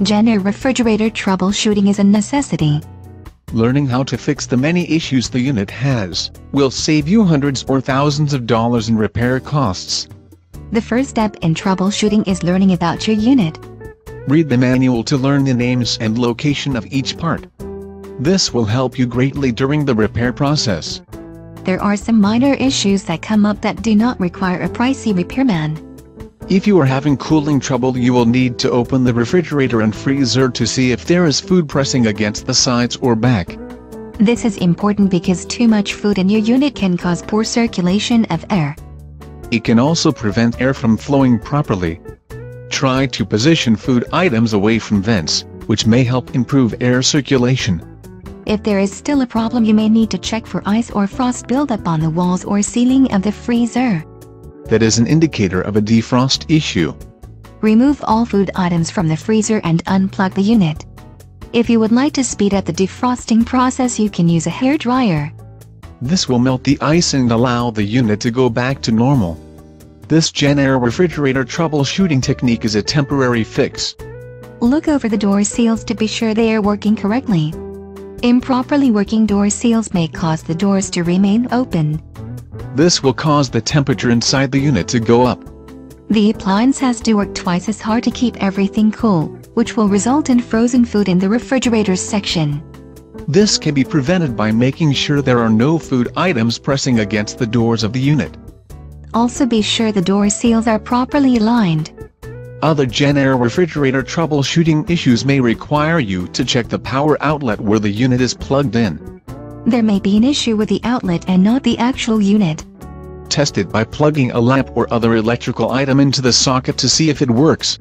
Jenn Air refrigerator troubleshooting is a necessity. Learning how to fix the many issues the unit has will save you hundreds or thousands of dollars in repair costs. The first step in troubleshooting is learning about your unit. Read the manual to learn the names and location of each part. This will help you greatly during the repair process. There are some minor issues that come up that do not require a pricey repairman. If you are having cooling trouble, you will need to open the refrigerator and freezer to see if there is food pressing against the sides or back. This is important because too much food in your unit can cause poor circulation of air. It can also prevent air from flowing properly. Try to position food items away from vents, which may help improve air circulation. If there is still a problem, you may need to check for ice or frost buildup on the walls or ceiling of the freezer. That is an indicator of a defrost issue. Remove all food items from the freezer and unplug the unit. If you would like to speed up the defrosting process, you can use a hair dryer. This will melt the ice and allow the unit to go back to normal. This Jenn Air refrigerator troubleshooting technique is a temporary fix. Look over the door seals to be sure they are working correctly. Improperly working door seals may cause the doors to remain open. This will cause the temperature inside the unit to go up. The appliance has to work twice as hard to keep everything cool, which will result in frozen food in the refrigerator section. This can be prevented by making sure there are no food items pressing against the doors of the unit. Also be sure the door seals are properly aligned. Other Jenn Air refrigerator troubleshooting issues may require you to check the power outlet where the unit is plugged in. There may be an issue with the outlet and not the actual unit. Test it by plugging a lamp or other electrical item into the socket to see if it works.